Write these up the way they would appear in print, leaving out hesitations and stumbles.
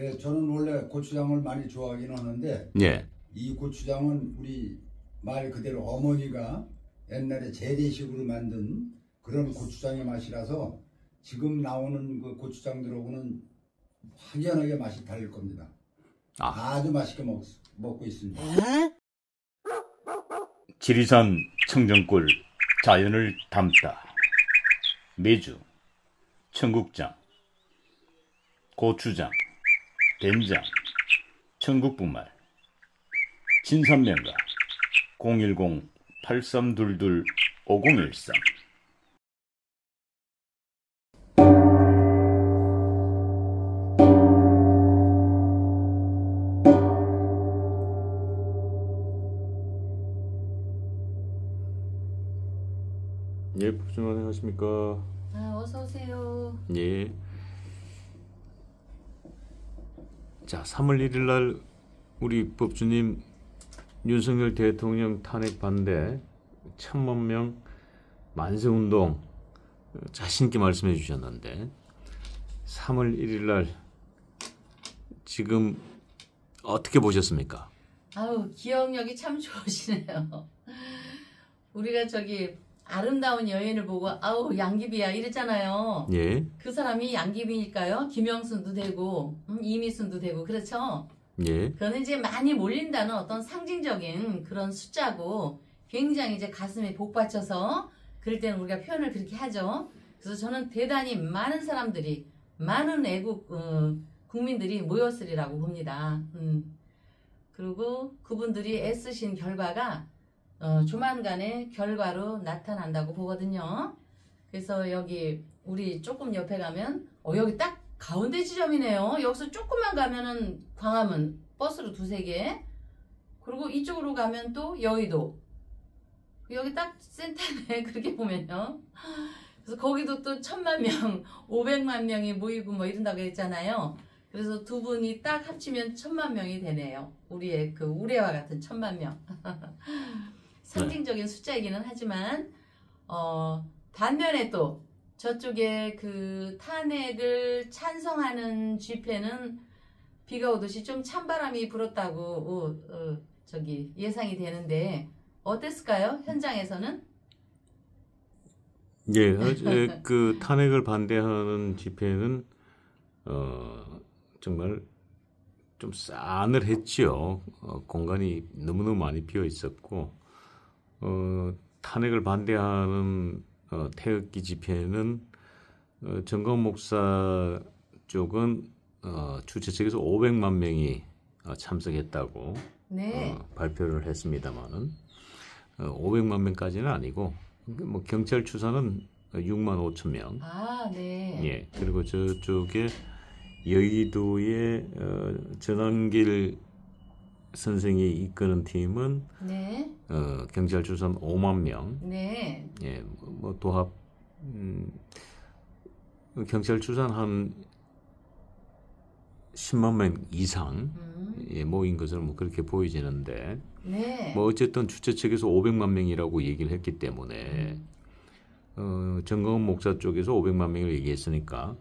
예, 저는 원래 고추장을 많이 좋아하긴 하는데 예. 이 고추장은 우리 말 그대로 어머니가 옛날에 재래식으로 만든 그런 고추장의 맛이라서 지금 나오는 그 고추장들하고는 확연하게 맛이 다를 겁니다. 아주 맛있게 먹고 있습니다. 지리산 청정꿀 자연을 담다. 메주, 청국장, 고추장, 된장, 청국분말, 진산면가 010-8322-5013. 예, 법주님 안녕하십니까? 어서 오세요. 예. 자, 3월 1일 날 우리 법주님 윤석열 대통령 탄핵 반대 1000만 명 만세운동 자신있게 말씀해 주셨는데 3월 1일 날 지금 어떻게 보셨습니까? 아우, 기억력이 참 좋으시네요. 우리가 저기 아름다운 여인을 보고 아우 양귀비야 이랬잖아요. 예. 그 사람이 양귀비일까요? 김영순도 되고 이미순도 되고 그렇죠? 예. 그거는 이제 많이 몰린다는 어떤 상징적인 그런 숫자고 굉장히 이제 가슴에 복받쳐서 그럴 때는 우리가 표현을 그렇게 하죠. 그래서 저는 대단히 많은 사람들이 많은 애국 국민들이 모였으리라고 봅니다. 그리고 그분들이 애쓰신 결과가 조만간에 결과로 나타난다고 보거든요. 그래서 여기 우리 조금 옆에 가면 여기 딱 가운데 지점이네요. 여기서 조금만 가면은 광화문 버스로 2-3개. 그리고 이쪽으로 가면 또 여의도. 여기 딱 센터네. 그렇게 보면요. 그래서 거기도 또 1000만 명, 500만 명이 모이고 뭐 이런다고 했잖아요. 그래서 두 분이 딱 합치면 1000만 명이 되네요. 우리의 그 우레와 같은 1000만 명. 상징적인 숫자이기는 하지만 반면에 또 저쪽에 그 탄핵을 찬성하는 집회는 비가 오듯이 좀 찬바람이 불었다고 저기 예상이 되는데 어땠을까요? 현장에서는? 예, 그 탄핵을 반대하는 집회는 정말 좀 싸늘했지요. 공간이 너무너무 많이 비어 있었고 탄핵을 반대하는 태극기 집회는 정광 목사 쪽은 주최 측에서 500만 명이 참석했다고 네. 발표를 했습니다만은 500만 명까지는 아니고 뭐 경찰 추산은 6만 5천 명. 아, 네. 예. 그리고 저쪽에 여의도의 전환길 선생이 이끄는 팀은 네. 경찰 추산 5만 명. 네. 예, 뭐 도합 경찰 추산 한 10만 명 이상 예, 모인 것으로 뭐 그렇게 보이지는데 네. 뭐 어쨌든 주최 측에서 500만 명이라고 얘기를 했기 때문에 정광훈 목사 쪽에서 500만 명을 얘기했으니까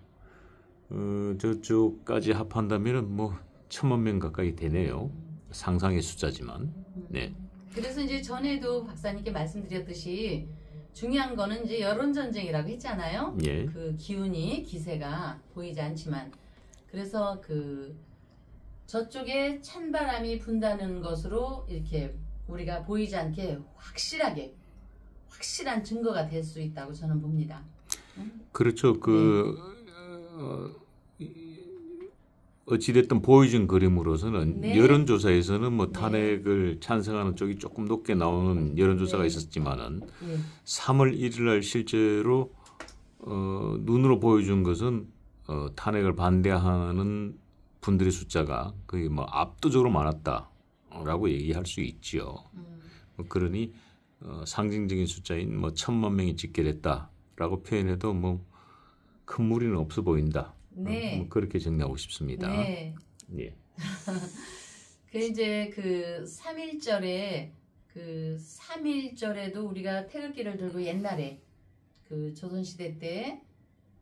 저쪽까지 합한다면은 뭐 1000만 명 가까이 되네요. 상상의 숫자지만. 네. 그래서 이제 전에도 박사님께 말씀드렸듯이 중요한 거는 이제 여론전쟁이라고 했잖아요. 예. 그 기운이, 기세가 보이지 않지만. 그래서 그 저쪽에 찬바람이 분다는 것으로 이렇게 우리가 보이지 않게 확실한 증거가 될 수 있다고 저는 봅니다. 그렇죠. 어찌됐든 보여준 그림으로서는 네. 여론조사에서는 뭐 탄핵을 찬성하는 쪽이 조금 높게 나오는 여론조사가 있었지만은 3월 1일 날 실제로 눈으로 보여준 것은 탄핵을 반대하는 분들의 숫자가 거의 뭐 압도적으로 많았다라고 얘기할 수 있지요. 그러니 상징적인 숫자인 뭐 1000만 명이 집결했다라고 표현해도 뭐 큰 무리는 없어 보인다. 네. 뭐 그렇게 정리하고 싶습니다. 네. 예. 그 이제 그 3.1절에도 우리가 태극기를 들고 옛날에 그 조선시대 때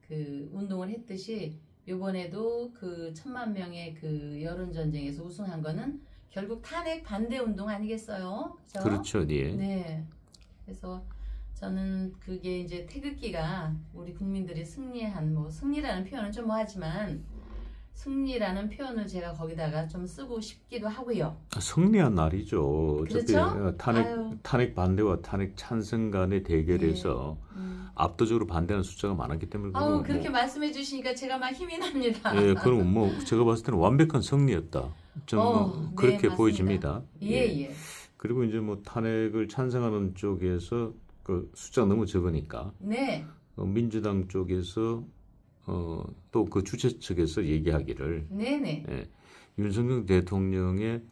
그 운동을 했듯이 이번에도 그 1,000만 명의 그 여론 전쟁에서 우승한 거는 결국 탄핵 반대 운동 아니겠어요? 그죠? 그렇죠, 예. 네. 그래서 저는 그게 이제 태극기가 우리 국민들이 승리한 뭐 승리라는 표현은 좀 뭐하지만 승리라는 표현을 제가 거기다가 좀 쓰고 싶기도 하고요. 승리한 날이죠. 어차피 그렇죠? 탄핵 반대와 탄핵 찬성 간의 대결에서 압도적으로 반대하는 숫자가 많았기 때문에 아우 그렇게 말씀해 주시니까 제가 막 힘이 납니다. 예, 그럼 뭐 제가 봤을 때는 완벽한 승리였다. 좀 그렇게 네, 보여집니다. 예. 그리고 이제 뭐 탄핵을 찬성하는 쪽에서 그 숫자가 너무 적으니까 네. 민주당 쪽에서 또 그 주최 측에서 얘기하기를 네네. 윤석열 대통령의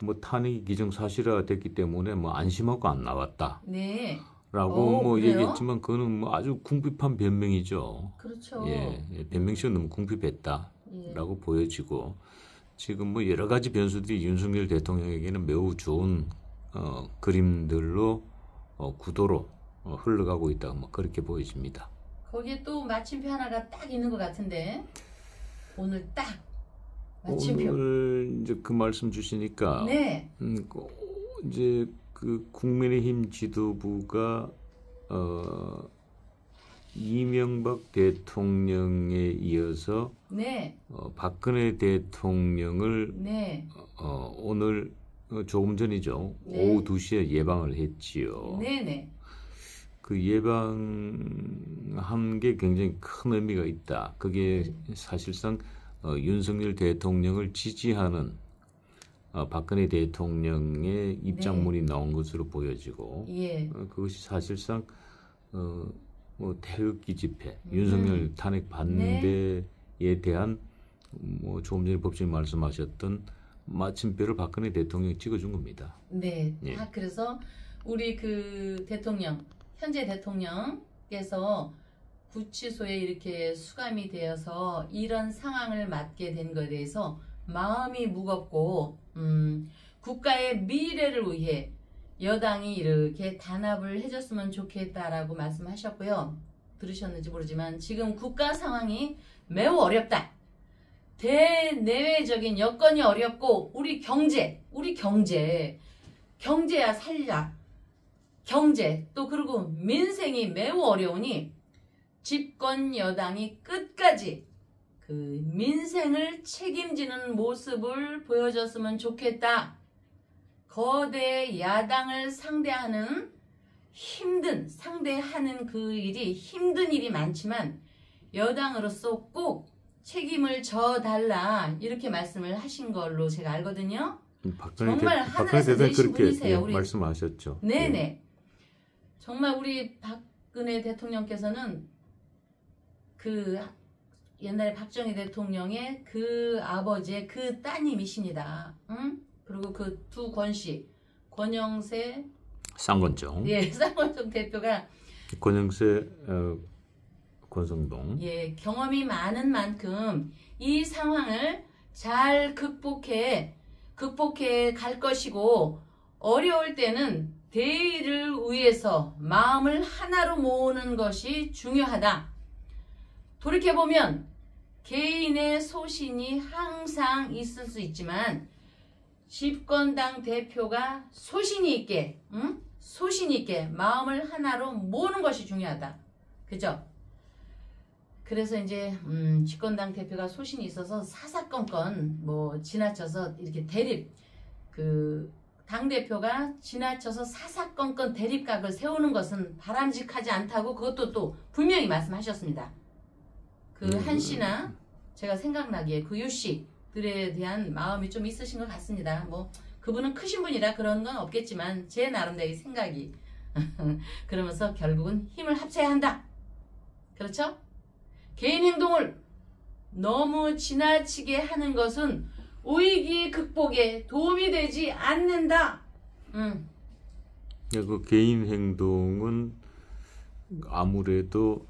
뭐 탄핵이 기정사실화 됐기 때문에 뭐 안심하고 안 나왔다. 네. 라고 뭐 그래요? 얘기했지만 그거는 뭐 아주 궁핍한 변명이죠. 그렇죠. 변명식은 너무 궁핍했다라고 보여지고 지금 뭐 여러 가지 변수들이 윤석열 대통령에게는 매우 좋은 그림들로 구도로 흘러가고 있다. 뭐 그렇게 보여집니다. 거기에 또 마침표 하나가 딱 있는 것 같은데 오늘 딱 마침표. 오늘 이제 그 말씀 주시니까 네. 이제 그 국민의힘 지도부가 이명박 대통령에 이어서 네. 박근혜 대통령을 네. 오늘 조금 전이죠. 네. 오후 2시에 예방을 했지요. 네네. 그 예방한 게 굉장히 큰 의미가 있다. 그게 사실상 윤석열 대통령을 지지하는 박근혜 대통령의 입장문이 나온 것으로 보여지고 예. 그것이 사실상 뭐 태극기 집회, 윤석열 탄핵 반대에 대한 뭐 조금 전에 법정님 말씀하셨던 마침표를 박근혜 대통령이 찍어준 겁니다. 네. 예. 그래서 우리 그 대통령, 현재 대통령께서 구치소에 이렇게 수감이 되어서 이런 상황을 맞게 된 것에 대해서 마음이 무겁고 국가의 미래를 위해 여당이 이렇게 단합을 해줬으면 좋겠다라고 말씀하셨고요. 들으셨는지 모르지만 지금 국가 상황이 매우 어렵다. 대내외적인 여건이 어렵고 우리 경제야 살자. 경제 또 그리고 민생이 매우 어려우니 집권 여당이 끝까지 그 민생을 책임지는 모습을 보여줬으면 좋겠다. 거대 야당을 상대하는 그 일이 힘든 일이 많지만 여당으로서 꼭 책임을 져달라 이렇게 말씀을 하신 걸로 제가 알거든요. 정말 하늘에서 내신 분이세요. 우리 말씀하셨죠. 네네. 예. 정말 우리 박근혜 대통령께서는 그 옛날에 박정희 대통령의 그 아버지의 그 따님이십니다. 응? 그리고 그 두 권씨 권영세 쌍권정. 예, 쌍권정 대표가 권영세 권성동. 예, 경험이 많은 만큼 이 상황을 잘 극복해 갈 것이고 어려울 때는 대의를 위해서 마음을 하나로 모으는 것이 중요하다. 돌이켜보면 개인의 소신이 항상 있을 수 있지만 집권당 대표가 소신이 있게 마음을 하나로 모으는 것이 중요하다. 그죠? 그래서 이제 집권당 대표가 소신이 있어서 사사건건 뭐 지나쳐서 이렇게 대립 그 당대표가 지나쳐서 사사건건 대립각을 세우는 것은 바람직하지 않다고 그것도 또 분명히 말씀하셨습니다. 그 한씨나 제가 생각나기에 그 유씨들에 대한 마음이 좀 있으신 것 같습니다. 뭐 그분은 크신 분이라 그런 건 없겠지만 제 나름대로 생각이 그러면서 결국은 힘을 합쳐야 한다. 그렇죠? 개인 행동을 너무 지나치게 하는 것은 위기 극복에 도움이 되지 않는다. 그 개인 행동은 아무래도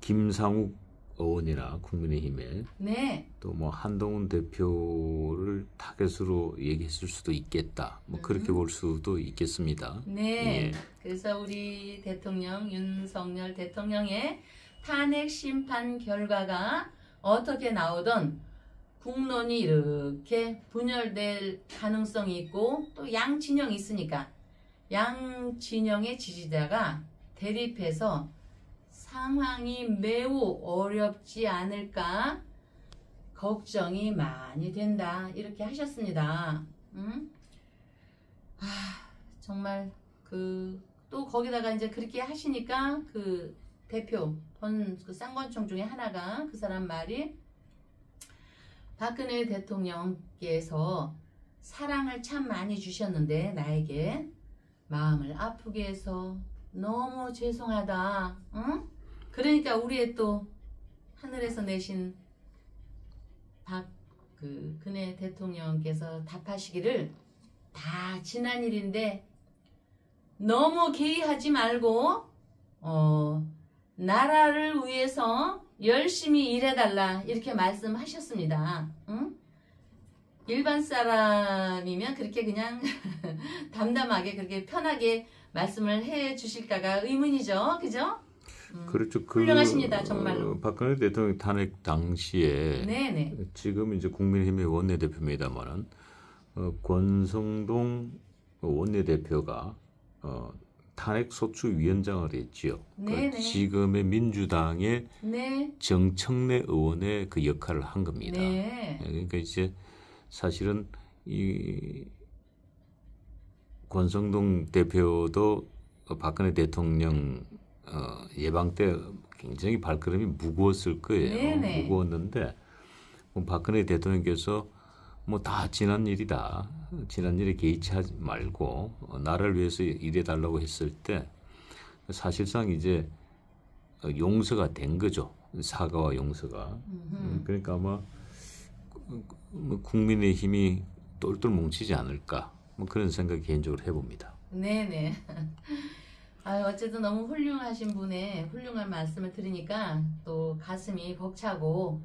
김상욱 의원이나 국민의힘에 네. 또 뭐 한동훈 대표를 타겟으로 얘기했을 수도 있겠다. 뭐 그렇게 볼 수도 있겠습니다. 네. 예. 그래서 우리 대통령 윤석열 대통령의 탄핵 심판 결과가 어떻게 나오든 국론이 이렇게 분열될 가능성이 있고 또 양 진영이 있으니까 양 진영의 지지자가 대립해서 상황이 매우 어렵지 않을까 걱정이 많이 된다 이렇게 하셨습니다. 정말 또 거기다가 이제 그렇게 하시니까 그 대표 그 쌍권총 중에 하나가 그 사람 말이 박근혜 대통령께서 사랑을 참 많이 주셨는데 나에게 마음을 아프게 해서 너무 죄송하다. 응? 그러니까 우리의 또 하늘에서 내신 박근혜 대통령께서 답하시기를 다 지난 일인데 너무 개의하지 말고 나라를 위해서 열심히 일해달라 이렇게 말씀하셨습니다. 응? 일반 사람이면 그렇게 그냥 담담하게 그렇게 편하게 말씀을 해 주실까가 의문이죠. 그죠? 그렇죠. 훌륭하십니다. 정말로. 박근혜 대통령 탄핵 당시에 네네. 지금 이제 국민의힘의 원내대표입니다만은 권성동 원내대표가 탄핵 소추위원장을 했지요. 그러니까 지금의 민주당의 네. 정청래 의원의 그 역할을 한 겁니다. 네. 그러니까 이제 사실은 이 권성동 대표도 박근혜 대통령 예방 때 굉장히 발걸음이 무거웠을 거예요. 네네. 무거웠는데 박근혜 대통령께서 뭐 다 지난 일이다. 지난 일에 개의치 말고 나라를 위해서 일해달라고 했을 때 사실상 이제 용서가 된 거죠. 사과와 용서가. 그러니까 아마 국민의힘이 똘똘 뭉치지 않을까 뭐 그런 생각 개인적으로 해봅니다. 네네. 어쨌든 너무 훌륭하신 분의 훌륭한 말씀을 들으니까 또 가슴이 벅차고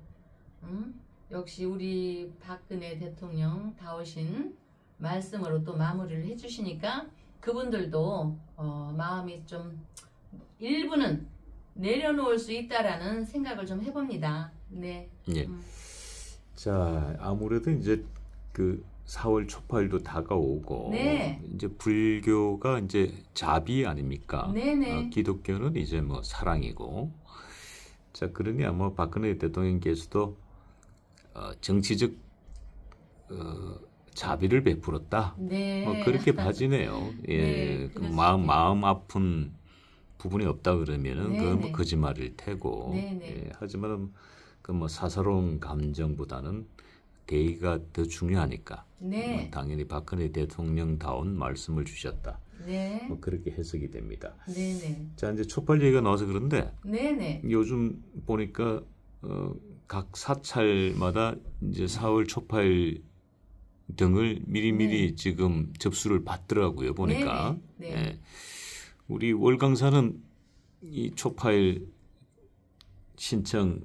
역시 우리 박근혜 대통령 다우신 말씀으로 또 마무리를 해주시니까 그분들도 마음이 좀 일부는 내려놓을 수 있다라는 생각을 좀 해봅니다. 네. 예. 자, 아무래도 이제 그 4월 초파일도 다가오고 네. 이제 불교가 이제 자비 아닙니까? 네네. 기독교는 이제 뭐 사랑이고. 자, 그러니 아마 박근혜 대통령께서도 정치적 자비를 베풀었다. 네. 그렇게 봐지네요. 예, 네, 그 마음 아픈 부분이 없다 그러면은 네, 그건 네. 뭐 거짓말일 테고. 네, 네. 예, 하지만 그 뭐 사사로운 감정보다는 대의가 더 중요하니까. 네. 당연히 박근혜 대통령다운 말씀을 주셨다. 네. 뭐 그렇게 해석이 됩니다. 네네. 자, 이제 촛발 얘기가 나와서 그런데 네네. 요즘 보니까 각 사찰마다 이제 4월 초파일 등을 미리미리 지금 접수를 받더라고요. 보니까. 네네. 네. 예. 우리 월강사는 이 초파일 신청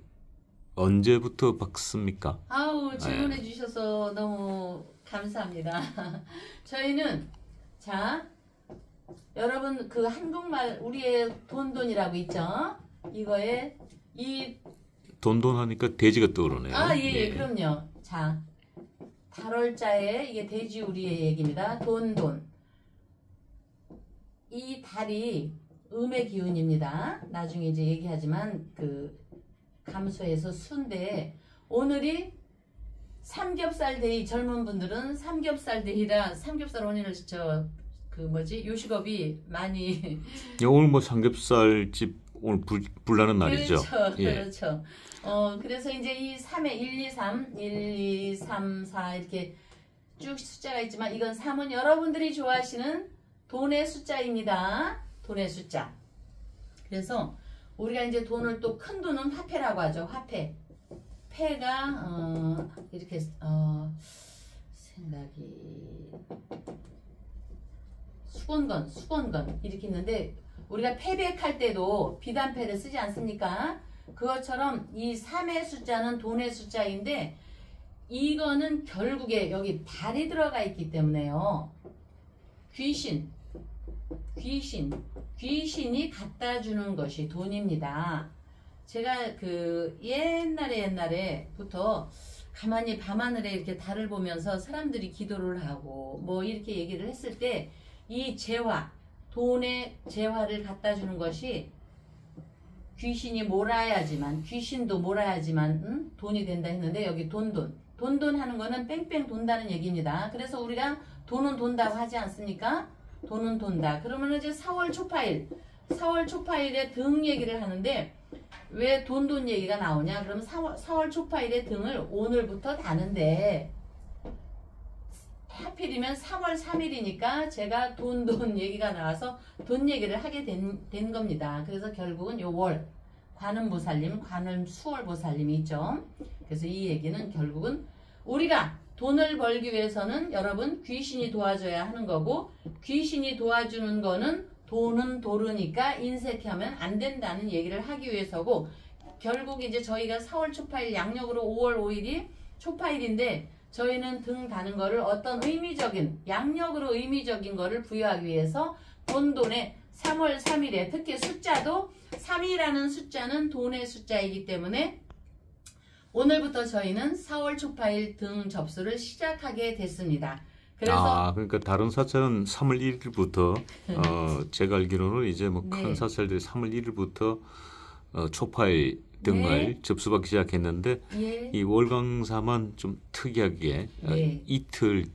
언제부터 받습니까? 아우 질문해 주셔서 너무 감사합니다. 저희는 자 여러분 그 한국말 우리의 돈돈이라고 있죠? 이거에 이 돈돈하니까 돼지가 떠오르네요. 예, 그럼요. 자 달월자에 이게 돼지 우리의 얘기입니다. 돈돈. 이 달이 음의 기운입니다. 나중에 이제 얘기하지만 그 감소해서 순데 오늘이 삼겹살 데이. 젊은 분들은 삼겹살 데이라 삼겹살 오늘 요식업이 많이 오늘 뭐 삼겹살집 오늘 불나는 날이죠. 그렇죠. 예. 그렇죠. 그래서 이제 이 3회 1, 2, 3, 1, 2, 3, 4 이렇게 쭉 숫자가 있지만 이건 3은 여러분들이 좋아하시는 돈의 숫자입니다. 돈의 숫자. 그래서 우리가 이제 돈을 또 큰 돈은 화폐라고 하죠. 화폐. 패가 이렇게 생각이 수건건 이렇게 있는데 우리가 패백할 때도 비단패를 쓰지 않습니까? 그것처럼 이 3의 숫자는 돈의 숫자인데 이거는 결국에 여기 달이 들어가 있기 때문에요. 귀신이 갖다 주는 것이 돈입니다. 제가 그 옛날에부터 가만히 밤하늘에 이렇게 달을 보면서 사람들이 기도를 하고 뭐 이렇게 얘기를 했을 때 이 재화, 돈의 재화를 갖다 주는 것이 귀신이 몰아야지만, 귀신도 몰아야지만 돈이 된다 했는데 여기 돈 하는 거는 뺑뺑 돈다는 얘기입니다. 그래서 우리가 돈은 돈다고 하지 않습니까? 돈은 돈다. 그러면 이제 4월 초파일에 등 얘기를 하는데 왜 돈 얘기가 나오냐? 그러면 4월 초파일에 등을 오늘부터 다는데 하필이면 3월 3일이니까 제가 돈 얘기가 나와서 돈 얘기를 하게 된 겁니다. 그래서 결국은 요 월, 관음보살님, 관음수월보살님이 있죠. 그래서 이 얘기는 결국은 우리가 돈을 벌기 위해서는 여러분 귀신이 도와줘야 하는 거고, 귀신이 도와주는 거는 돈은 도르니까 인색하면 안 된다는 얘기를 하기 위해서고, 결국 이제 저희가 4월 초파일 양력으로 5월 5일이 초파일인데 저희는 등 다는 거를 어떤 의미적인, 양력으로 의미적인 거를 부여하기 위해서 돈에 3월 3일에 특히 숫자도 3이라는 숫자는 돈의 숫자이기 때문에 오늘부터 저희는 4월 초파일 등 접수를 시작하게 됐습니다. 그래서 그러니까 다른 사찰은 3월 1일부터 제가 알기로는 이제 뭐 큰 네. 사찰들이 3월 1일부터 초파일 등을 접수받기 시작했는데 예. 이 월강사만 좀 특이하게 네. 이틀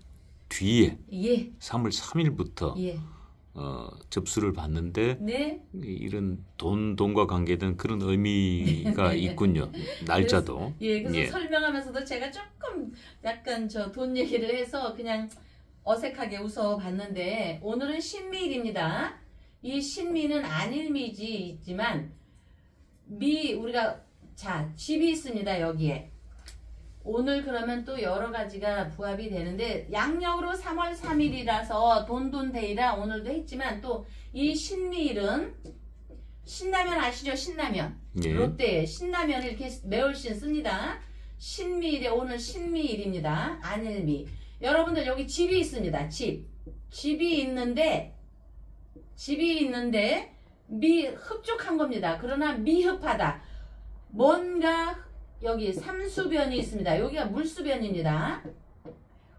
뒤에 예. 3월 3일부터 예. 접수를 받는데 네. 이런 돈과 관계된 그런 의미가 있군요. 날짜도. 그래서 설명하면서도 제가 조금 약간 저 돈 얘기를 해서 그냥 어색하게 웃어봤는데 오늘은 신미일입니다. 이 신미는 안일미지만 우리가 집이 있습니다. 여기에. 오늘 그러면 또 여러 가지가 부합이 되는데 양력으로 3월 3일이라서 돈데이라 오늘도 했지만 또 이 신미일은 신라면 아시죠? 신라면. 예. 롯데 신라면을 이렇게 매월신 씁니다. 신미일에 오늘 신미일입니다. 안일미. 여러분들 여기 집이 있습니다. 집이 있는데 흡족한 겁니다. 그러나 미흡하다. 뭔가 여기 삼수변이 있습니다. 여기가 물수변입니다.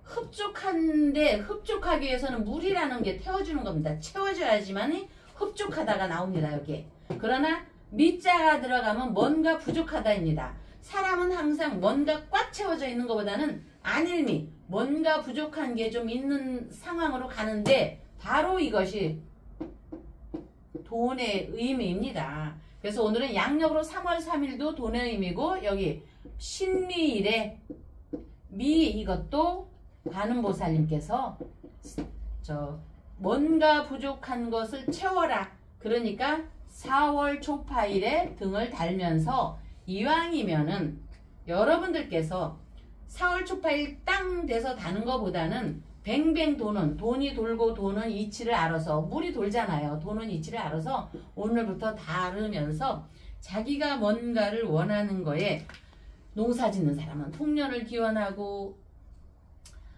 흡족하기 위해서는 물이라는 게 태워주는 겁니다. 채워줘야지만 흡족하다가 나옵니다. 여기. 그러나 미자가 들어가면 뭔가 부족하다입니다. 사람은 항상 뭔가 꽉 채워져 있는 것보다는 안일미, 뭔가 부족한 게 좀 있는 상황으로 가는데 바로 이것이 돈의 의미입니다. 그래서 오늘은 양력으로 3월 3일도 돈의 의미고 여기 신미일에 이것도 관음보살님께서 뭔가 부족한 것을 채워라. 그러니까 4월 초파일에 등을 달면서 이왕이면은 여러분들께서 4월 초파일 땅 돼서 다는 것보다는 뱅뱅 돈이 돌고 돈은 이치를 알아서 물이 돌잖아요. 돈은 이치를 알아서 오늘부터 다르면서 자기가 뭔가를 원하는 거에 농사 짓는 사람은 풍년을 기원하고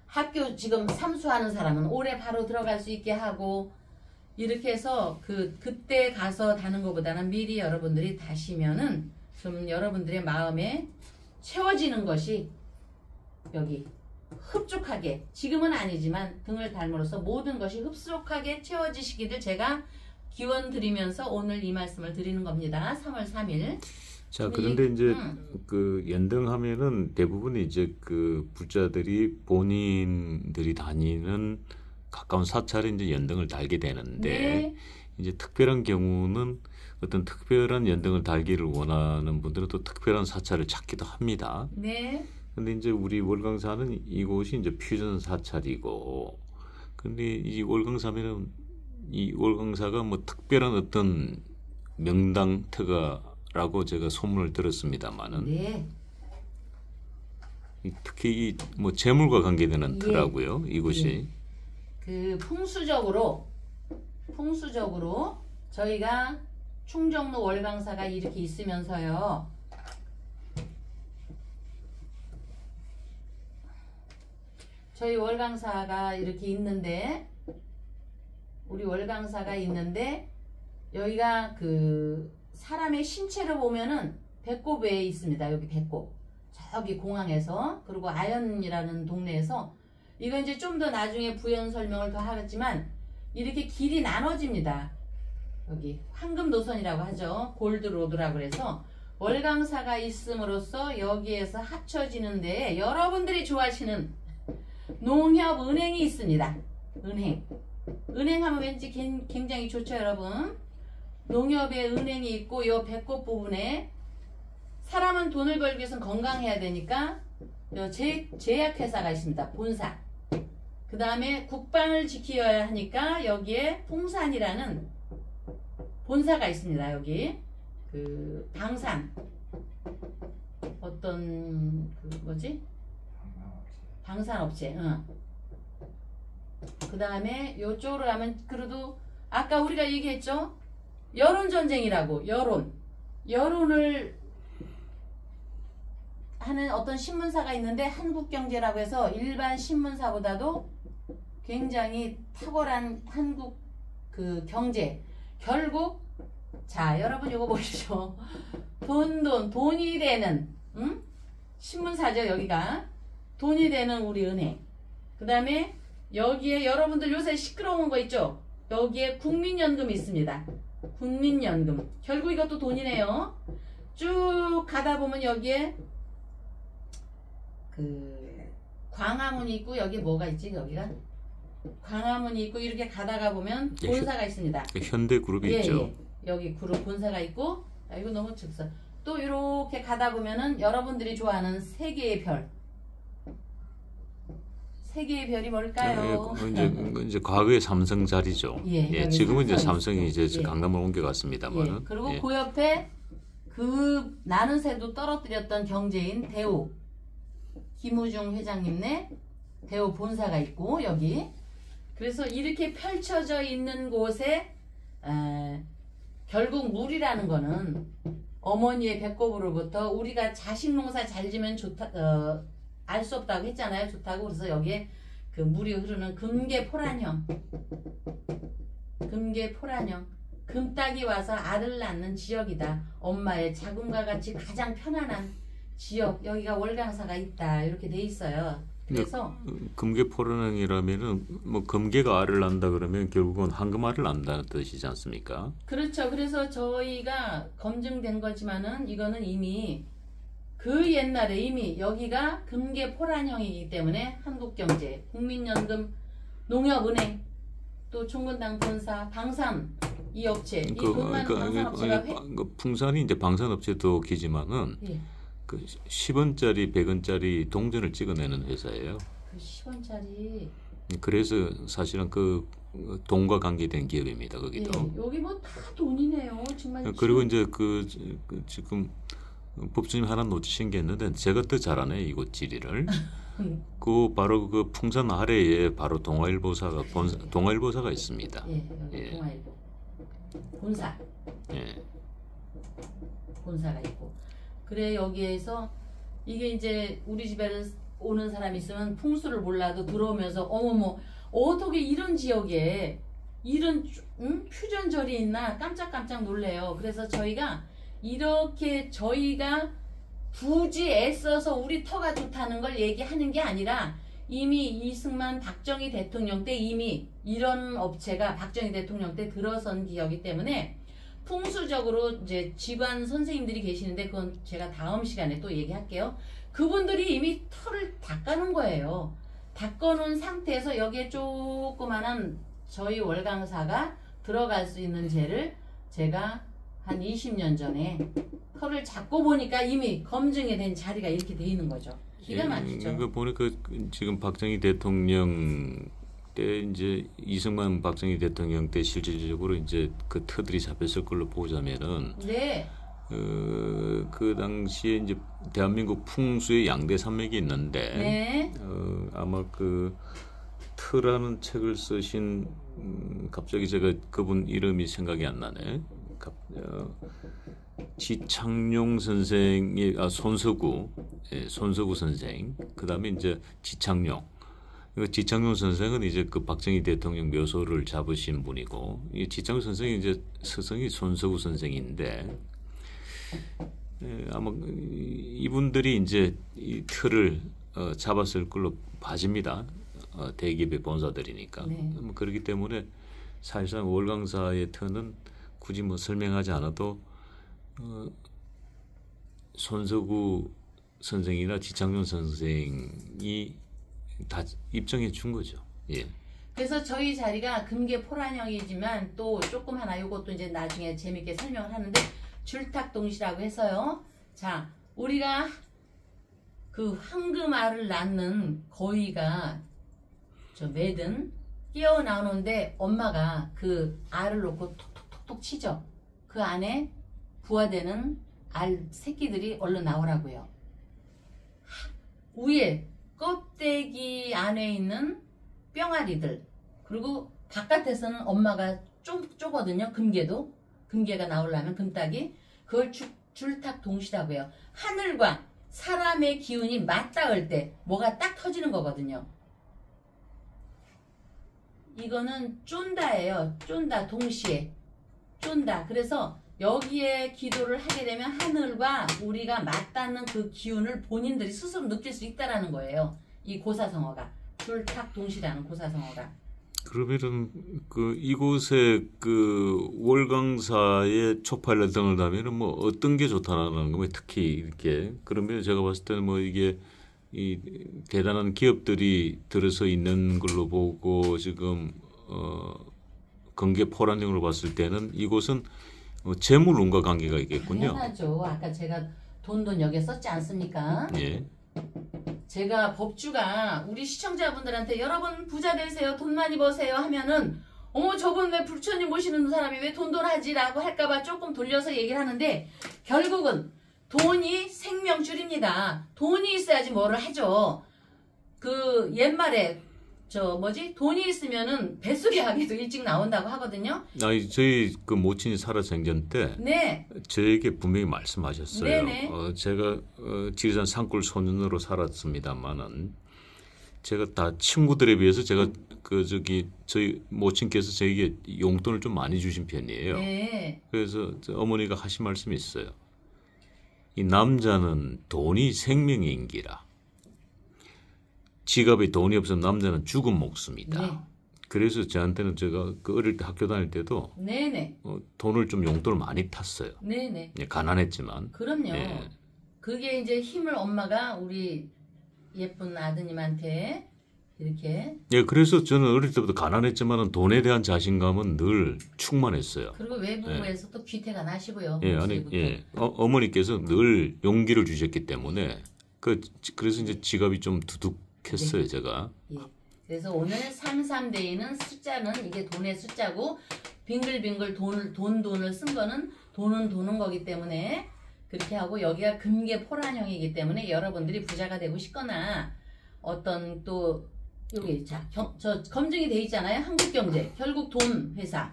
학교 지금 삼수하는 사람은 올해 바로 들어갈 수 있게 하고 이렇게 해서 그때 가서 다는 것보다는 미리 여러분들이 다시면은 좀 여러분들의 마음에 채워지는 것이 여기 흡족하게 지금은 아니지만 등을 달므로써 모든 것이 흡족하게 채워지시기를 제가 기원 드리면서 오늘 이 말씀을 드리는 겁니다. 3월 3일. 자, 그런데 이제 그 연등하면은 대부분 이제 그 부자들이 본인들이 다니는 가까운 사찰에 이제 연등을 달게 되는데 네. 이제 특별한 경우는 어떤 특별한 연등을 달기를 원하는 분들은 또 특별한 사찰을 찾기도 합니다. 네. 근데 이제 우리 월강사는 이곳이 이제 퓨전 사찰이고, 근데 이 월강사면은 이 월강사가 뭐 특별한 어떤 명당 터가라고 제가 소문을 들었습니다만은 네. 특히 이 뭐 재물과 관계되는 터라고요. 이곳이. 그 풍수적으로 저희가 충정로 월강사가 이렇게 있으면서요. 저희 월강사가 이렇게 있는데 우리 월강사가 있는데 여기가 그 사람의 신체를 보면은 배꼽에 있습니다. 여기 배꼽. 저기 공항에서, 그리고 아현이라는 동네에서, 이거 이제 좀 더 나중에 부연 설명을 더 하겠지만 이렇게 길이 나눠집니다. 여기 황금 노선이라고 하죠. 골드로드라고 그래서 월강사가 있음으로써 여기에서 합쳐지는데 여러분들이 좋아하시는 농협은행이 있습니다. 은행하면 왠지 굉장히 좋죠, 여러분. 농협에 은행이 있고 이 배꼽 부분에 사람은 돈을 벌기 위해서는 건강해야 되니까 제약회사가 있습니다. 본사. 그 다음에 국방을 지켜야 하니까 여기에 풍산이라는 본사가 있습니다. 여기 그 방산 어떤 그 뭐지? 방산업체. 그 다음에 요쪽으로 가면 그래도 아까 우리가 얘기했죠? 여론전쟁이라고. 여론을 하는 어떤 신문사가 있는데 한국경제라고 해서 일반 신문사보다도 굉장히 탁월한 한국 그 경제. 결국 자 여러분 이거 보시죠. 돈이 되는 신문사죠. 여기가 돈이 되는 우리 은행. 그 다음에 여기에 여러분들 요새 시끄러운 거 있죠. 여기에 국민연금이 있습니다. 국민연금. 결국 이것도 돈이네요. 쭉 가다 보면 여기에 그 광화문이 있고 여기 뭐가 있지? 여기가 광화문이 있고 이렇게 가다가 보면 본사가 있습니다. 현대그룹이 있죠. 여기 그룹 본사가 있고 이거 너무 즉서 또 이렇게 가다 보면은 여러분들이 좋아하는 세 개의 별. 세 개의 별이 뭘까요? 이제 과거의 삼성 자리죠. 지금은 이제 삼성이 이제 강남을 옮겨갔습니다만은. 그리고 그 옆에 그 나는 새도 떨어뜨렸던 경제인 대우 김우중 회장님네 대우 본사가 있고 여기. 그래서 이렇게 펼쳐져 있는 곳에 결국 물이라는 거는 어머니의 배꼽으로부터 우리가 자식 농사 잘 지면 좋다, 알 수 없다고 했잖아요. 좋다고. 그래서 여기에 그 물이 흐르는 금계포란형. 금딱이 와서 알을 낳는 지역이다. 엄마의 자궁과 같이 가장 편안한 지역. 여기가 월강사가 있다. 이렇게 돼 있어요. 그래서 금계포란형이라면은 뭐 금계가 알을 낳는다 그러면 결국은 황금알을 낳는다는 뜻이지 않습니까? 그렇죠. 그래서 저희가 검증된 거지만은 이거는 이미 그 옛날에 이미 여기가 금계포란형이기 때문에 한국경제, 국민연금, 농협은행, 또 총근당 본사, 방산 이 업체, 이 돈많은 방산업체가 풍산이 이제 방산업체도 기지만은 그 10원짜리, 100원짜리 동전을 찍어내는 회사예요. 그 10원짜리. 그래서 사실은 그 돈과 관계된 기업입니다. 거기도. 여기 뭐 다 돈이네요. 정말. 그리고 이제 그 지금 법주님 하나 놓치신 게 있는데 제가 더 잘하네 이곳 지리를. 그 바로 그 풍산 아래에 바로 동아일보사가 동아일보사가 있습니다. 여기 동아일보 본사. 본사가 있고. 그래 여기에서 이게 이제 우리 집에는 오는 사람이 있으면 풍수를 몰라도 들어오면서 어머머 어떻게 이런 지역에 이런 퓨전절이 있나 깜짝깜짝 놀래요. 그래서 저희가 이렇게 저희가 굳이 애써서 우리 터가 좋다는 걸 얘기하는 게 아니라 이미 이승만 박정희 대통령 때 이미 이런 업체가 박정희 대통령 때 들어선 기업이기 때문에 풍수적으로 이제 직원 선생님들이 계시는데 그건 제가 다음 시간에 또 얘기할게요. 그분들이 이미 털을 닦아놓은 거예요. 닦아놓은 상태에서 여기에 조그만한 저희 월강사가 들어갈 수 있는 재를 제가 한 20년 전에 털을 잡고 보니까 이미 검증이 된 자리가 이렇게 돼 있는 거죠. 기가 막히죠. 보니까 지금 박정희 대통령 때 이제 이승만 박정희 대통령 때 실질적으로 이제 그 터들이 잡혔을 걸로 보자면은 그 당시에 이제 대한민국 풍수의 양대 산맥이 있는데 아마 그 터라는 책을 쓰신 갑자기 제가 그분 이름이 생각이 안 나네. 지창용 선생이 손석구 선생. 그다음에 이제 지창용. 지창용 선생은 이제 그 박정희 대통령 묘소를 잡으신 분이고 이 지창용 선생이 이제 스승이 손석구 선생인데 아마 이분들이 이제 이 틀을 잡았을 걸로 봐집니다. 대기업의 본사들이니까. 네. 그렇기 때문에 사실상 월강사의 틀은 굳이 뭐 설명하지 않아도 손석구 선생이나 지창준 선생이 다 입증해 준 거죠. 예. 그래서 저희 자리가 금계포란형이지만 또 조금 하나 이것도 이제 나중에 재밌게 설명을 하는데 줄탁동시라고 해서요. 자, 우리가 그 황금알을 낳는 거위가 저 매든 깨어 나오는데 엄마가 그 알을 놓고 톡톡톡톡 치죠. 그 안에 부화되는 알 새끼들이 얼른 나오라고요. 위에 껍데기 안에 있는 뿅아리들 그리고 바깥에서는 엄마가 쪼거든요. 금계가 나오려면 금딱이 그걸 줄탁동시라고 해요. 하늘과 사람의 기운이 맞닿을 때 뭐가 딱 터지는 거거든요. 이거는 쫀다예요. 쫀다 동시에 쫀다. 그래서 여기에 기도를 하게 되면 하늘과 우리가 맞닿는 그 기운을 본인들이 스스로 느낄 수 있다라는 거예요. 이 고사성어가 줄탁동시라는 고사성어가. 그러면은 그 이곳에 그 월강사의 초파일러 등을 다면은 뭐 어떤 게 좋다라는 거, 특히 이렇게 그러면 제가 봤을 때는 뭐 이게 이 대단한 기업들이 들어서 있는 걸로 보고 지금 건계포란형으로 봤을 때는 이곳은 재물운과 관계가 있겠군요. 당연하죠. 아까 제가 돈 여기에 썼지 않습니까? 예. 제가 법주가 우리 시청자분들한테 여러분 부자 되세요, 돈 많이 버세요 하면은 어머 저분 왜 부처님 모시는 사람이 왜 돈하지? 라고 할까봐 조금 돌려서 얘기를 하는데 결국은 돈이 생명줄입니다. 돈이 있어야지 뭐를 하죠. 그 옛말에 돈이 있으면은 뱃속의 아기도 일찍 나온다고 하거든요. 아니 저희 그 모친이 살아서 생전 때 네. 저에게 분명히 말씀하셨어요. 네네. 제가 지리산 산골 소년으로 살았습니다만은 제가 다 친구들에 비해서 제가 저희 모친께서 저에게 용돈을 좀 많이 주신 편이에요. 네. 그래서 어머니가 하신 말씀이 있어요. 이 남자는 돈이 생명인기라. 지갑에 돈이 없으면 남자는 죽은 목숨이다. 네. 그래서 저한테는 제가 그 어릴 때 학교 다닐 때도 네네. 돈을 좀 용돈을 많이 탔어요. 네네. 가난했지만. 그럼요. 예. 그게 이제 힘을 엄마가 우리 예쁜 아드님한테 이렇게. 예, 그래서 저는 어릴 때부터 가난했지만은 돈에 대한 자신감은 늘 충만했어요. 그리고 외부에서 또 귀태가 나시고요. 예, 아니, 예, 어머니께서 늘 용기를 주셨기 때문에 그래서 이제 지갑이 좀 두둑했어요, 네. 제가. 예. 그래서 오늘 33대인은 숫자는 이게 돈의 숫자고 빙글빙글 돈을 쓴 거는 돈은 도는 거기 때문에 그렇게 하고 여기가 금계포란형이기 때문에 여러분들이 부자가 되고 싶거나 어떤 또 여기 저 검증이 돼 있잖아요. 한국경제 결국 돈 회사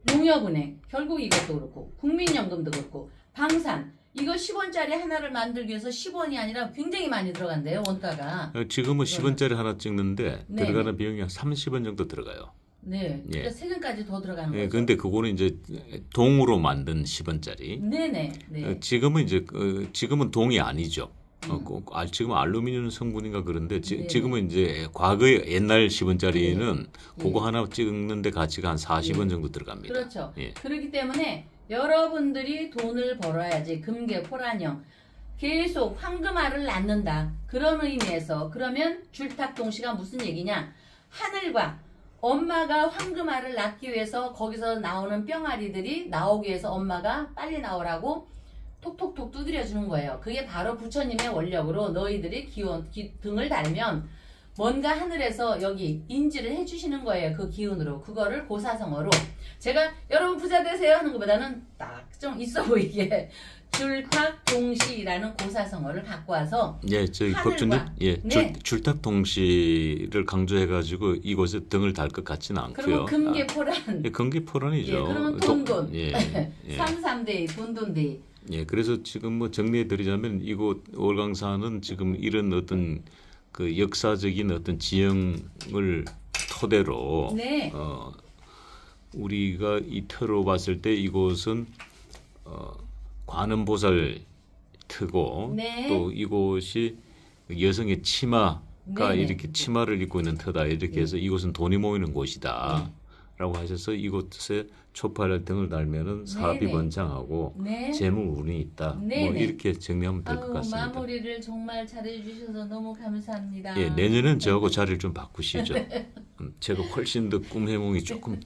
농협은행 결국 이것도 그렇고 국민연금도 그렇고 방산 이거 10원짜리 하나를 만들기 위해서 10원이 아니라 굉장히 많이 들어간대요. 원가가. 지금은 10원짜리 하나 찍는데 네. 들어가는 비용이 한 30원 정도 들어가요. 네. 예. 그러니까 세금까지 더 들어가는 예, 거죠. 근데 그거는 이제 동으로 만든 10원짜리. 네네. 네. 지금은 이제 지금은 동이 아니죠. 지금 알루미늄 성분인가 그런데 네. 지금은 이제 과거에 옛날 10원짜리는 네. 그거 하나 찍는데 가치가 한 40원 정도 들어갑니다. 그렇죠. 예. 그렇기 때문에 여러분들이 돈을 벌어야지 금계포란형 계속 황금알을 낳는다. 그런 의미에서 그러면 줄탁동시가 무슨 얘기냐? 하늘과 엄마가 황금알을 낳기 위해서 거기서 나오는 뿅아리들이 나오기 위해서 엄마가 빨리 나오라고 톡톡톡 두드려 주는 거예요. 그게 바로 부처님의 원력으로 너희들이 등을 달면 뭔가 하늘에서 여기 인지를 해주시는 거예요. 그 기운으로. 그거를 고사성어로. 제가 여러분 부자 되세요 하는 것보다는 딱 좀 있어 보이게 줄탁동시라는 고사성어를 갖고 와서 예, 저희 하늘과- 법주님, 예, 네. 줄탁동시를 강조해가지고 이곳에 등을 달 것 같지는 않고요. 그리고 금계포란. 예, 금계포란이죠. 예, 그러면 돈. 예, 예. 33데이 돈돈데이. 예, 그래서 지금 뭐 정리해드리자면 이곳 월강사는 지금 이런 어떤 그 역사적인 어떤 지형을 토대로 네. 우리가 이 터로 봤을 때 이곳은 관음보살 터고 네. 또 이곳이 여성의 치마가 네네. 이렇게 치마를 입고 있는 터다 이렇게 해서 이곳은 돈이 모이는 곳이다. 네. 라고 하셔서 이곳에 초파를 등을 달면은 사업이 네네. 번창하고 네. 재물 운이 있다. 뭐 네네. 이렇게 정리하면 될 것 아우, 같습니다. 마무리를 정말 잘해주셔서 너무 감사합니다. 예, 내년엔 저하고 자리를 좀 바꾸시죠. 제가 훨씬 더 꿈 해몽이 조금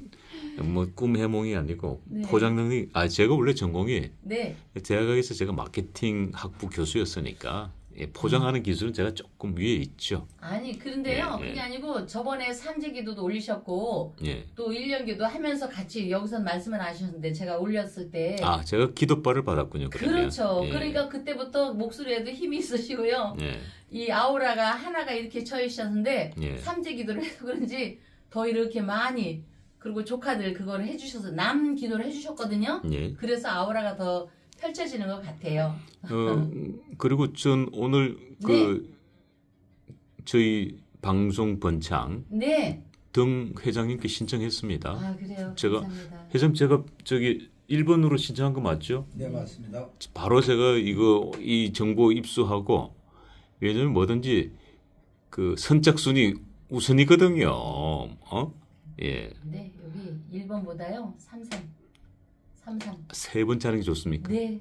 뭐 꿈 해몽이 아니고 네. 포장 능력. 제가 원래 전공이 네. 대학에서 제가 마케팅 학부 교수였으니까 포장하는 기술은 제가 조금 위에 있죠. 아니 그런데요. 예, 예. 그게 아니고 저번에 삼재기도도 올리셨고 예. 또 1년기도 하면서 같이 여기서 말씀을 하셨는데 제가 올렸을 때 제가 기도발을 받았군요. 그러면. 그렇죠. 예. 그러니까 그때부터 목소리에도 힘이 있으시고요. 예. 이 아우라가 하나가 이렇게 쳐있었는데 예. 삼재기도를 해서 그런지 더 이렇게 많이 그리고 조카들 그거를 해주셔서 남 기도를 해주셨거든요. 예. 그래서 아우라가 더 펼쳐지는 것 같아요. 그리고 전 오늘 저희 방송 번창 네. 등 회장님께 신청했습니다. 아 그래요. 제가 감사합니다. 회장님 제가 저기 1번으로 신청한 거 맞죠? 네, 맞습니다. 바로 제가 이 정보 입수하고 왜냐면 뭐든지 그 선착순이 우선이거든요. 예. 네 여기 1번보다요 33. 세 번째 하는 게 좋습니까? 네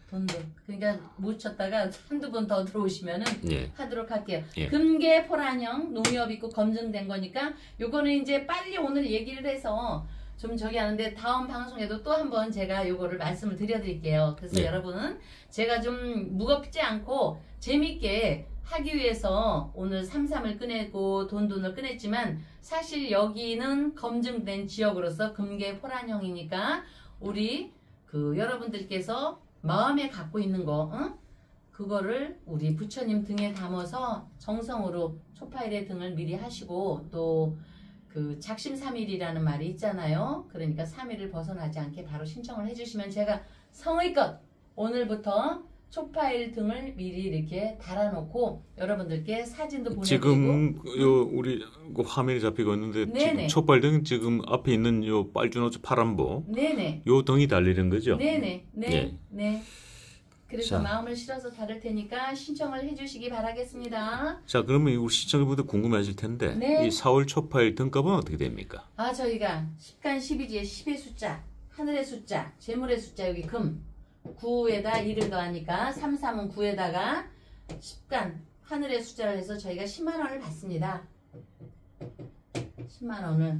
돈도 그러니까 못 쳤다가 한두 번 더 들어오시면은 예. 하도록 할게요. 예. 금계 포란형 농협 있고 검증된 거니까 요거는 이제 빨리 오늘 얘기를 해서 좀 저기 하는데 다음 방송에도 또 한번 제가 요거를 말씀을 드려드릴게요. 그래서 네. 여러분 제가 좀 무겁지 않고 재밌게 하기 위해서 오늘 33을 꺼내고 돈을 꺼냈지만 사실 여기는 검증된 지역으로서 금계 포란형이니까 우리 여러분들께서 마음에 갖고 있는 거 그거를 우리 부처님 등에 담아서 정성으로 초파일의 등을 미리 하시고 또 그 작심삼일이라는 말이 있잖아요. 그러니까 3일을 벗어나지 않게 바로 신청을 해주시면 제가 성의껏 오늘부터 초파일 등을 미리 이렇게 달아놓고 여러분들께 사진도 보내드리고 지금 우리 화면에 잡히고 있는데 네네. 지금 촛발등 지금 앞에 있는 요 빨주노초 파란보 네네 요 등이 달리는 거죠? 네네 네 예. 네. 그래서 자. 마음을 실어서 다룰 테니까 신청을 해주시기 바라겠습니다. 자, 그러면 우리 시청자분들 궁금해하실 텐데 네. 이 4월 초파일 등값은 어떻게 됩니까? 저희가 10간 12지에 10의 숫자, 하늘의 숫자, 재물의 숫자 여기 금 9에다 1을 더하니까 3, 3은 9에다가 10간 하늘의 숫자를 해서 저희가 10만 원을 받습니다. 10만 원을.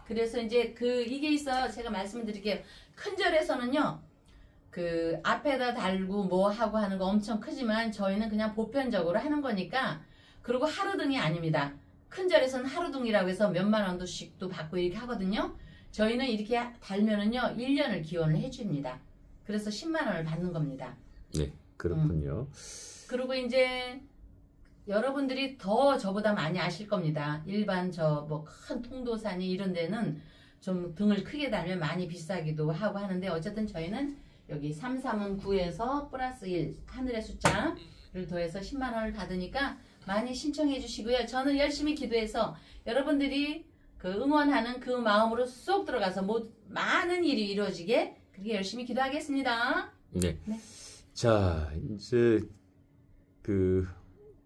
그래서 이제 이게 있어요. 제가 말씀을 드릴게요. 큰 절에서는요. 앞에다 달고 뭐 하고 하는 거 엄청 크지만 저희는 그냥 보편적으로 하는 거니까 그리고 하루등이 아닙니다. 큰 절에서는 하루등이라고 해서 몇만 원씩도 받고 이렇게 하거든요. 저희는 이렇게 달면은요 1년을 기원을 해줍니다. 그래서 10만 원을 받는 겁니다. 네, 그렇군요. 그리고 이제 여러분들이 더 저보다 많이 아실 겁니다. 일반 뭐 큰 통도사니 이런 데는 좀 등을 크게 달면 많이 비싸기도 하고 하는데 어쨌든 저희는 여기 3, 3은 9에서 플러스 1 하늘의 숫자를 더해서 10만 원을 받으니까 많이 신청해 주시고요. 저는 열심히 기도해서 여러분들이 응원하는 그 마음으로 쏙 들어가서 많은 일이 이루어지게 그렇게 열심히 기도하겠습니다. 네. 네. 자, 이제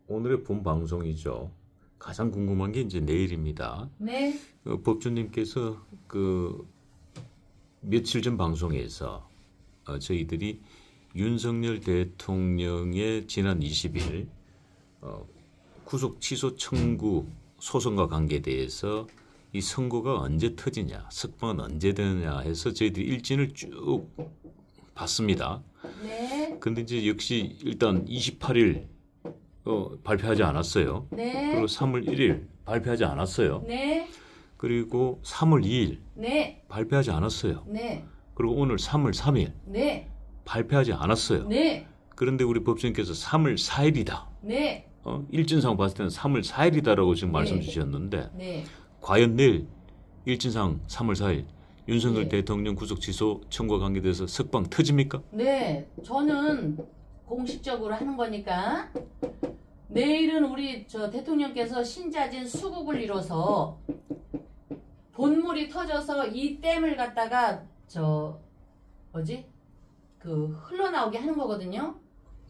오늘의 본 방송이죠. 가장 궁금한 게 이제 내일입니다. 네. 법주님께서 며칠 전 방송에서 저희들이 윤석열 대통령의 지난 20일 구속 취소 청구 소송과 관계에 대해서 이 선고가 언제 터지냐, 석방은 언제 되느냐 해서 저희들이 일진을 쭉 봤습니다. 네. 근데 이제 역시 일단 28일 발표하지 않았어요. 네. 그리고 3월 1일 발표하지 않았어요. 네. 그리고 3월 2일 네. 발표하지 않았어요. 네. 그리고 오늘 3월 3일 네. 발표하지 않았어요. 네. 그런데 우리 법정님께서 3월 4일이다. 네. 일진상 봤을 때는 3월 4일이다라고 지금 네. 말씀 주셨는데 네. 과연 내일 일진상 3월 4일 윤석열 네. 대통령 구속 취소 청구와 관계돼서 석방 터집니까? 네. 저는 공식적으로 하는 거니까 내일은 우리 대통령께서 신자진 수국을 이뤄서 본물이 터져서 이 댐을 갖다가 그 흘러나오게 하는 거거든요.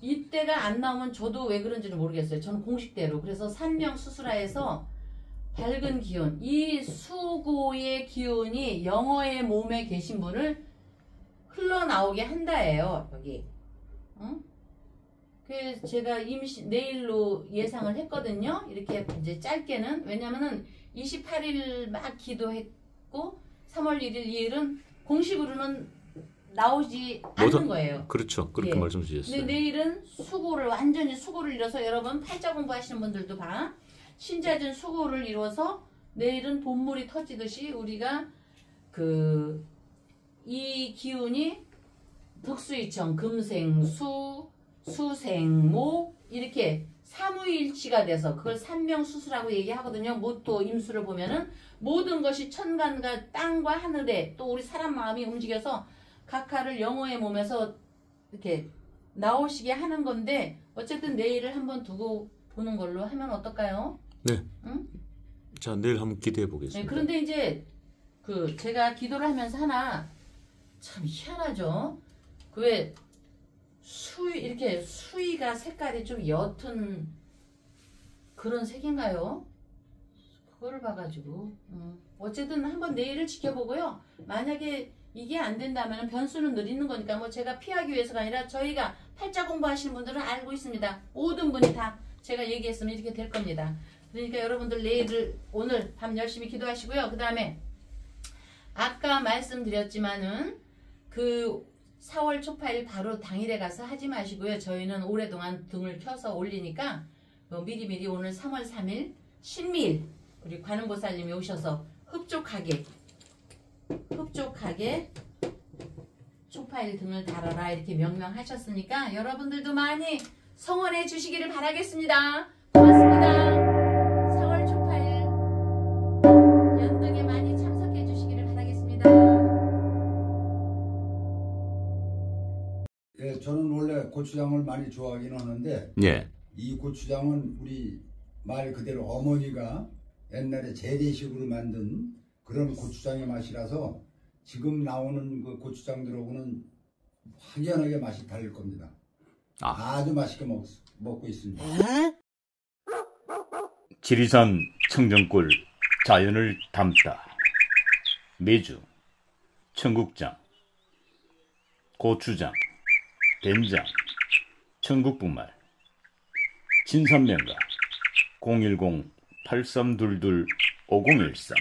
이때가 안 나오면 저도 왜 그런지는 모르겠어요. 저는 공식대로. 그래서 산명수수라에서 밝은 기운, 이 수고의 기운이 영어의 몸에 계신 분을 흘러나오게 한다예요. 여기. 응? 그래서 제가 내일로 예상을 했거든요. 이렇게 이제 짧게는. 왜냐면은 28일 막 기도했고 3월 1일, 2일은 공식으로는 나오지 않는 거예요. 그렇죠. 그렇게 예. 말씀 주셨어요. 근데 내일은 완전히 수고를 이뤄서 여러분 팔자 공부하시는 분들도 봐. 신자진 수고를 이뤄서 내일은 본물이 터지듯이 우리가 이 기운이 득수이청, 금생수, 수생모 이렇게 삼위일치가 돼서 그걸 삼명수수라고 얘기하거든요. 모토 임수를 보면은 모든 것이 천간과 땅과 하늘에 또 우리 사람 마음이 움직여서 각하를 영어의 몸에서 이렇게 나오시게 하는 건데 어쨌든 내일을 한번 두고 보는 걸로 하면 어떨까요? 네. 응? 자, 내일 한번 기대해 네, 보겠습니다. 그런데 이제 제가 기도를 하면서 하나 참 희한하죠. 왜 이렇게 수위가 색깔이 좀 옅은 그런 색인가요? 그거를 봐가지고 어쨌든 한번 내일을 지켜보고요. 만약에 이게 안 된다면 변수는 늘리는 거니까 뭐 제가 피하기 위해서가 아니라 저희가 팔자 공부하시는 분들은 알고 있습니다. 모든 분이 다 제가 얘기했으면 이렇게 될 겁니다. 그러니까 여러분들 오늘 밤 열심히 기도하시고요. 그 다음에 아까 말씀드렸지만은 4월 초파일 바로 당일에 가서 하지 마시고요. 저희는 오랫동안 등을 켜서 올리니까 미리미리 오늘 3월 3일 신미일 우리 관음보살님이 오셔서 흡족하게 초파일 등을 달아라 이렇게 명명하셨으니까 여러분들도 많이 성원해 주시기를 바라겠습니다. 고맙습니다. 4월 초파일 연등에 많이 참석해 주시기를 바라겠습니다. 예, 저는 원래 고추장을 많이 좋아하긴 하는데 예. 이 고추장은 우리 말 그대로 어머니가 옛날에 재래식으로 만든 그런 고추장의 맛이라서 지금 나오는 그 고추장들하고는 확연하게 맛이 다를 겁니다. 아주 맛있게 먹고 있습니다. 지리산 청정골 자연을 담다 메주, 청국장, 고추장, 된장, 청국분말, 진산면가 010-8322-5013